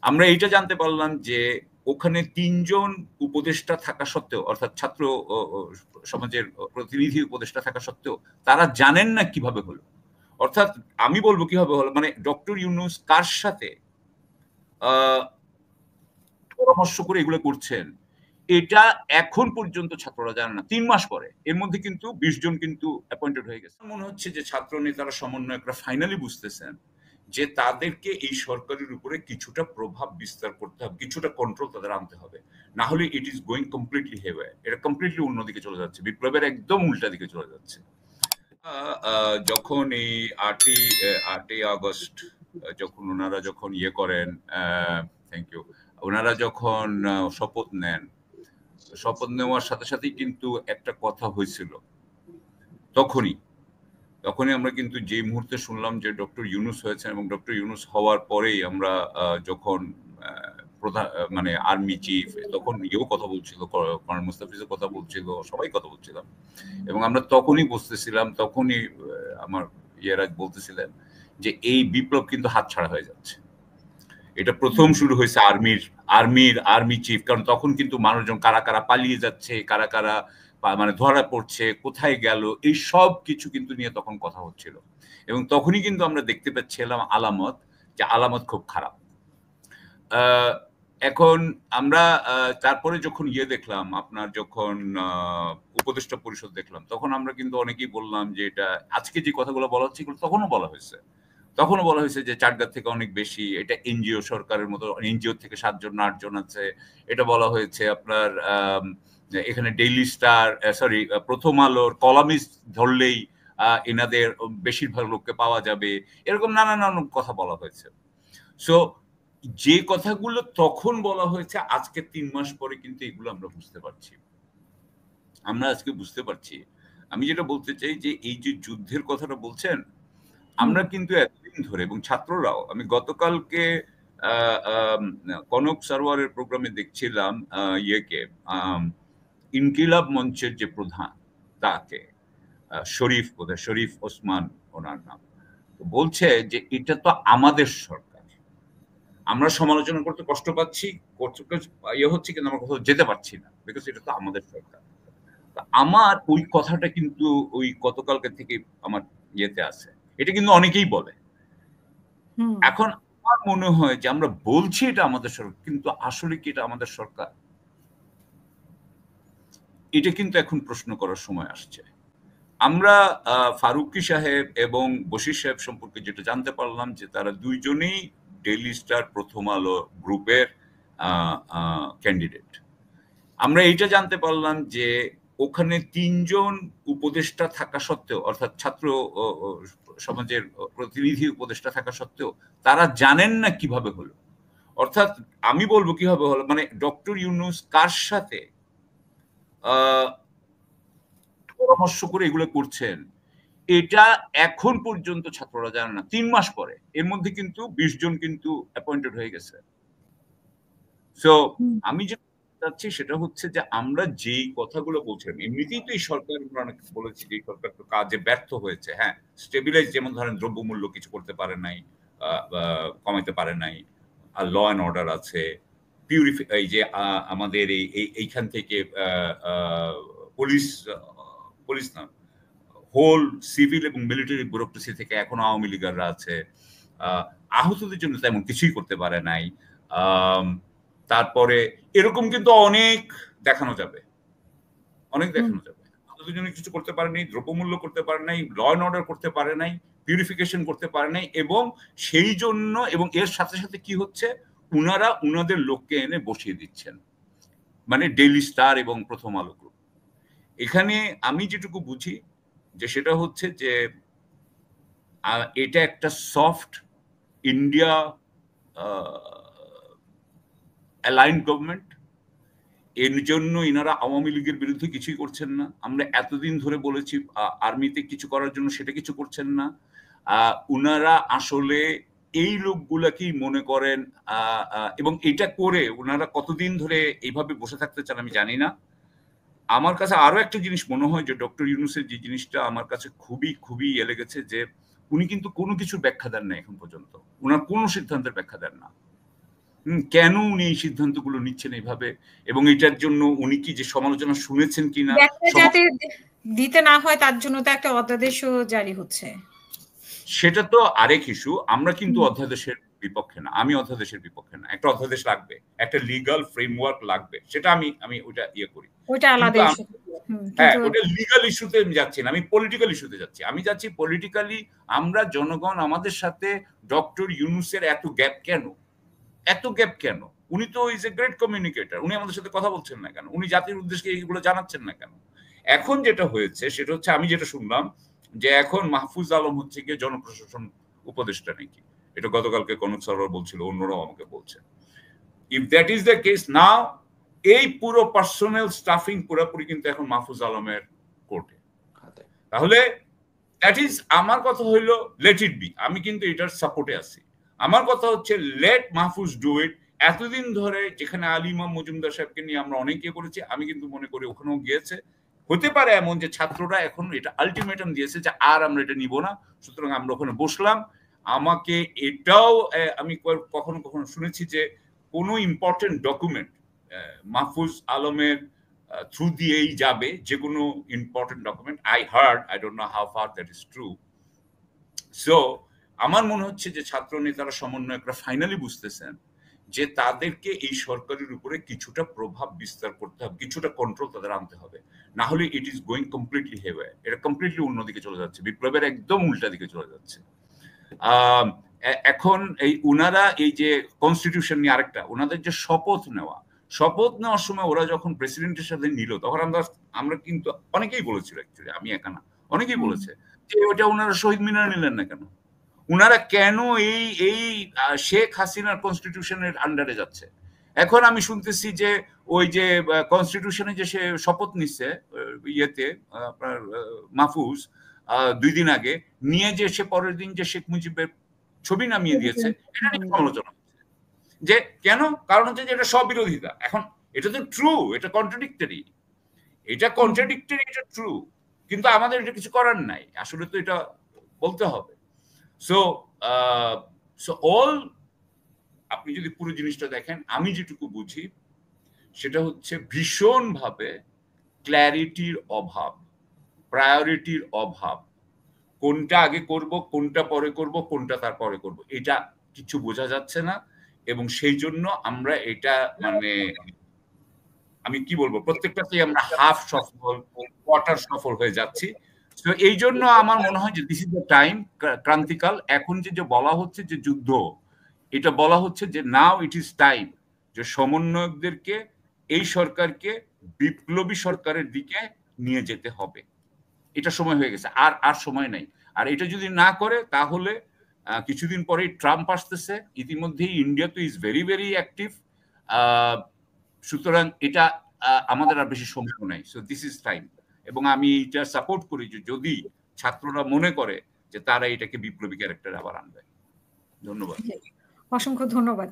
আমরা এইটা জানতে পারলাম যে ওখানে ৩ জন উপদেষ্টা থাকা সত্ত্বেও, অর্থাৎ ছাত্র সমাজের প্রতিনিধি উপদেষ্টা থাকা সত্ত্বেও তারা জানেন না কিভাবে হলো। অর্থাৎ আমি বলবো কিভাবে হলো, মানে ডক্টর ইউনূস কার সাথে পরামর্শ করে এগুলো করছেন, এটা এখন পর্যন্ত ছাত্ররা জানে না। ৩ মাস পরে এর মধ্যে কিন্তু ২০ জন কিন্তু অ্যাপয়েন্টেড হয়ে গেছে। মনে হচ্ছে যে ছাত্র নেতারা, সমন্বয়করা ফাইনালি বুঝতেছেন যে তাদেরকে এই সরকারের উপরে কিছুটা প্রভাব বিস্তার করতে হবে, কিছুটা কন্ট্রোল তাদের আনতে হবে। না হলে ইট ইজ গোয়িং কমপ্লিটলি হেওয়ে। এটা কমপ্লিটলি অন্যদিকে চলে যাচ্ছে, বিপ্লবের একদম উল্টা দিকে চলে যাচ্ছে। যখন এই ৮ই আগস্ট যখন ওনারা যখন ইয়ে করেন, থ্যাংক ইউ, ওনারা যখন শপথ নেন, শপথ নেওয়ার সাথে সাথেই কিন্তু একটা কথা হয়েছিল। তখনই আমরা কিন্তু যে মুহূর্তে শুনলাম যে ডক্টর ইউনূস হয়েছেন, এবং ডক্টর ইউনূস হওয়ার পরেই আমরা যখন প্রধান মানে আর্মি চিফ, তখন ইয়েও কথা বলছিল, কর্নেল মুস্তাফিজও কথা বলছিল, সবাই কথা বলছিলাম, এবং আমরা তখনই বুঝতেছিলাম, তখনই আমার ইয়েরা বলতেছিলেন যে এই বিপ্লব কিন্তু হাতছাড়া হয়ে যাচ্ছে। এটা প্রথম শুরু হয়েছে আর্মি চিফ, কারণ তখন কিন্তু মানুষজন কারা কারা পালিয়ে যাচ্ছে, কারা কারা মানে ধরা পড়ছে, কোথায় গেল, এই সব কিছু কিন্তু নিয়ে তখন কথা হচ্ছিল, এবং তখনই কিন্তু আমরা দেখতে পাচ্ছিলাম আলামত, যে আলামত খুব খারাপ। এখন আমরা তারপরে যখন ইয়ে দেখলাম, আপনার যখন উপদেষ্টা পরিষদ দেখলাম, তখন আমরা কিন্তু অনেকেই বললাম যে এটা আজকে যে কথাগুলো বলা হচ্ছে এগুলো তখনও বলা হয়েছে যে চাটগাঁ থেকে অনেক বেশি, এটা এনজিও সরকারের মতো, এনজিও থেকে 7 জন 8 জন আছে। এটা বলা হয়েছে আপনার এখানে ডেইলি স্টার, সরি প্রথম আলোর কলামিস্ট ধরলেই এনাদের বেশিরভাগ লোককে পাওয়া যাবে, এরকম নানান কথা বলা হয়েছে। সো যে কথাগুলো তখন বলা হয়েছে, আজকে ৩ মাস পরে কিন্তু এগুলো আমরা বুঝতে পারছি। আমরা আজকে বুঝতে পারছি। আমি যেটা বলতে চাই যে এই যে যুদ্ধের কথাটা বলছেন, আমরা কিন্তু এতদিন ধরে, এবং ছাত্ররাও, আমি গতকালকে কনক সারওয়ারের প্রোগ্রামে দেখছিলাম ইয়েকে, ইনকিলাব মঞ্চের যে প্রধান, তাকে শরীফ ওসমান ওনার নাম, বলছে যে এটা তো আমাদের সরকার, আমরা সমালোচনা করতে কষ্ট পাচ্ছি, ইয়ে হচ্ছে, কিন্তু আমরা কোথাও যেতে পারছি না, বিকজ এটা তো আমাদের সরকার। আমার ওই কথাটা কিন্তু ওই গতকালকে থেকে আমার ইয়েতে আছে, এটা কিন্তু অনেকেই বলে। এখন আমার মনে হয় যে আমরা বলছি এটা আমাদের সরকার, কিন্তু আসলে কি এটা আমাদের সরকার? এটা কিন্তু এখন প্রশ্ন করার সময় আসছে। আমরা ফারুকী সাহেব এবং বশির সাহেব সম্পর্কে যেটা জানতে পারলাম, যে তারা দুইজনেই ডেইলি স্টার প্রথম আলো গ্রুপের ক্যান্ডিডেট। আমরা এইটা জানতে পারলাম যে ওখানে ৩ জন উপদেষ্টা থাকা সত্ত্বেও, অর্থাৎ ছাত্র সমাজের প্রতিনিধি উপদেষ্টা থাকা সত্ত্বেও তারা জানেন না কিভাবে হলো। অর্থাৎ আমি বলবো কিভাবে হলো, মানে ডক্টর ইউনূস কার সাথে পরামর্শ করে এগুলো করছেন, এটা এখন পর্যন্ত ছাত্ররা জানে না। ৩ মাস পরে এর মধ্যে কিন্তু ২০ জন কিন্তু অ্যাপয়েন্টেড হয়ে গেছে। সো আমি যে চাচ্ছি সেটা হচ্ছে যে আমরা যেই কথাগুলো বলছিলাম, এমনিতেই তো এই সরকার, আমরা অনেক বলেছি যে এই সরকার তো কাজে ব্যর্থ হয়েছে। হ্যাঁ, স্টেবিলাইজ, যেমন ধরেন দ্রব্যমূল্য কিছু করতে পারে নাই, কমাইতে পারে নাই, আর ল অ্যান্ড অর্ডার আছে, এই যে আমাদের এইখান থেকে পুলিশ না, হোল সিভিল এবং মিলিটারি ব্যুরোক্রেসি থেকে এখনো আওয়ামী লীগাররা আছে। আহতদের জন্য তেমন কিছুই করতে পারে নাই। তারপরে এরকম কিন্তু অনেক দেখানো যাবে, আহতদের জন্য কিছু করতে পারে নাই, দ্রব্যমূল্য করতে পারে নাই, ল অ্যান্ড অর্ডার করতে পারে নাই, পিউরিফিকেশন করতে পারে নাই, এবং সেই জন্য, এবং এর সাথে সাথে কি হচ্ছে, উনারা উনাদের লোককে এনে বসিয়ে দিচ্ছেন, মানে ডেইলি স্টার এবং প্রথম আলো গ্রুপ। এখানে আমি যেটুকু বুঝি যে সেটা হচ্ছে যে এটা একটা সফট ইন্ডিয়া অ্যালাইন্ড গভর্নমেন্ট। এর জন্য ইনারা আওয়ামী লীগের বিরুদ্ধে কিছুই করছেন না। আমরা এতদিন ধরে বলেছি আর্মিতে কিছু করার জন্য, সেটা কিছু করছেন না। উনারা আসলে এই লোকগুলাকেই মনে করেন, এবং এটা করে উনারা কতদিন ধরে এইভাবে বসে থাকতে চান আমি জানি না। আমার কাছে আরো একটা জিনিস মনে হয় যে ডক্টর ইউনূসের যে জিনিসটা আমার কাছে খুবই খুবই লেগেছে, যে উনি কিন্তু কোনো কিছুর ব্যাখ্যা দেন না এখন পর্যন্ত, উনার কোনো সিদ্ধান্তের ব্যাখ্যা দেন না। কেন উনি এই সিদ্ধান্তগুলো নিচ্ছেন এইভাবে, এবং এটার জন্য উনি কি যে সমালোচনা শুনেছেন কিনা? যাতে দিতে না হয় তার জন্য তো একটা অধ্যাদেশও জারি হচ্ছে। সেটা তো আরেক ইস্যু। আমরা কিন্তু অধ্যাদেশের বিপক্ষে না, আমি অধ্যাদেশের বিপক্ষে না। একটা অধ্যাদেশ লাগবে, একটা লিগাল ফ্রেমওয়ার্ক লাগবে, সেটা আমি ওইটা ইয়ে করি। ওইটা আলাদা ইস্যু। হ্যাঁ, ওটা লিগাল ইস্যুতে আমি যাচ্ছি না, আমি পলিটিক্যাল ইস্যুতে যাচ্ছি। আমি যাচ্ছি পলিটিক্যালি, আমরা জনগণ আমাদের সাথে ডক্টর ইউনূসের এত গ্যাপ কেন? এত গ্যাপ কেন? উনি তো ইজ এ গ্রেট কমিউনিকেটর, উনি আমাদের সাথে কথা বলছেন না কেন? উনি জাতির উদ্দেশ্যে এইগুলো জানাচ্ছেন না কেন? এখন যেটা হয়েছে সেটা হচ্ছে, আমি যেটা শুনলাম যে এখন মাহফুজ আলম হচ্ছে গিয়ে জনপ্রশাসন উপদেষ্টা নাকি, এটা গতকালকে কনক সরোয়ার বলছিল, অন্যরাও আমাকে বলছে। If that is the case, now এই পুরো পার্সোনাল স্টাফিং পুরোপুরি কিন্তু এখন মাহফুজ আলমের কোর্টে। তাহলে দ্যাট ইজ, আমার কথা হইলো লেট ইট বি, আমি কিন্তু এটার সাপোর্টে আছি। আমার কথা হচ্ছে লেট মাহফুজ ডু ইট। এতদিন ধরে যেখানে আলী ইমাম মজুমদার সাহেবকে নিয়ে আমরা অনেক ইয়ে করেছি, আমি কিন্তু মনে করি ওখানেও গিয়েছে। হতে পারে এমন যে ছাত্ররা এখন এটা আলটিমেটাম দিয়েছে যে আর আমরা এটা নিব না, সুতরাং আমরা ওখানে বসলাম। আমাকে এটাও আমি কখনো কখনো শুনেছি যে কোনো ইম্পর্টেন্ট ডকুমেন্ট মাহফুজ আলমের থ্রু দিয়েই যাবে, যে কোনো important document. I hard, I don't know how far that is true. So আমার মনে হচ্ছে যে ছাত্র নেতারা, সমন্বয়করা ফাইনালি বুঝতেছেন যে তাদেরকে এই সরকারের উপরে কিছুটা প্রভাব বিস্তার করতে হবে, কিছুটা কন্ট্রোল তাদের আনতে হবে, না হলে ইট ইজ গোয়িং কমপ্লিটলি হেওয়ে, এটা কমপ্লিটলি অন্যদিকে চলে যাচ্ছে, বিপ্লবের একদম উল্টা দিকে চলে যাচ্ছে। এখন এই উনারা এই যে কনস্টিটিউশন নিয়ে আরেকটা, ওনাদের যে শপথ নেওয়ার সময় ওরা যখন প্রেসিডেন্টের সাথে নিল, তখন আমরা কিন্তু অনেকেই বলেছিল, অ্যাকচুয়ালি আমি একা না, অনেকেই বলেছে যে ওটা ওনারা শহীদ মিনার নিলেন না কেন? উনারা কেন এই শেখ হাসিনার কনস্টিটিউশনের আন্ডারে যাচ্ছে? এখন আমি শুনতেছি যে ওই যে কনস্টিটিউশনে যে সে শপথ নিচ্ছে ইয়েতে, আপনার মাহফুজ 2 দিন আগে নিয়ে, যে সে পরের দিন যে শেখ মুজিবের ছবি নামিয়ে দিয়েছে, এটা নিয়ে সমালোচনা হচ্ছে যে কেন? কারণ হচ্ছে যে এটা স্ববিরোধিতা। এখন এটা তো ট্রু, এটা কন্ট্রাডিক্টরি, এটা ট্রু, কিন্তু আমাদের এটা কিছু করার নাই, আসলে তো এটা বলতে হবে। সো অল, আপনি যদি পুরো জিনিসটা দেখেন, আমি যেটুকু বুঝি সেটা হচ্ছে ভীষণভাবে ক্ল্যারিটির অভাব, প্রায়োরিটির অভাব। কোনটা আগে করব, কোনটা পরে করব, কোনটা তারপরে করব, এটা কিছু বোঝা যাচ্ছে না। এবং সেই জন্য আমরা এটা মানে আমি কি বলবো, প্রত্যেকটাতেই আমরা হাফ সফল, কোয়ার্টার সফল হয়ে যাচ্ছি। তো এই জন্য আমার মনে হয় যে দিস ইজ দ্য টাইম, ক্রান্তিকাল। এখন যে বলা হচ্ছে যে যুদ্ধ, এটা বলা হচ্ছে যে নাও ইট ইজ টাইম যে সমন্বয়কদেরকে, এই সরকারকে বিপ্লবী সরকারের দিকে নিয়ে যেতে হবে। এটা সময় হয়ে গেছে, আর সময় নাই। আর এটা যদি না করে, তাহলে কিছুদিন পরেই ট্রাম্প আসতেছে, ইতিমধ্যেই ইন্ডিয়া তো ইজ ভেরি ভেরি অ্যাক্টিভ। সুতরাং এটা আমাদের আর বেশি সময় নাই। So this is time. এবং আমি এটা সাপোর্ট করি যে যদি ছাত্ররা মনে করে যে তারা এটাকে বিপ্লবী ক্যারেক্টার আবার আনবে। ধন্যবাদ। অসংখ্য ধন্যবাদ।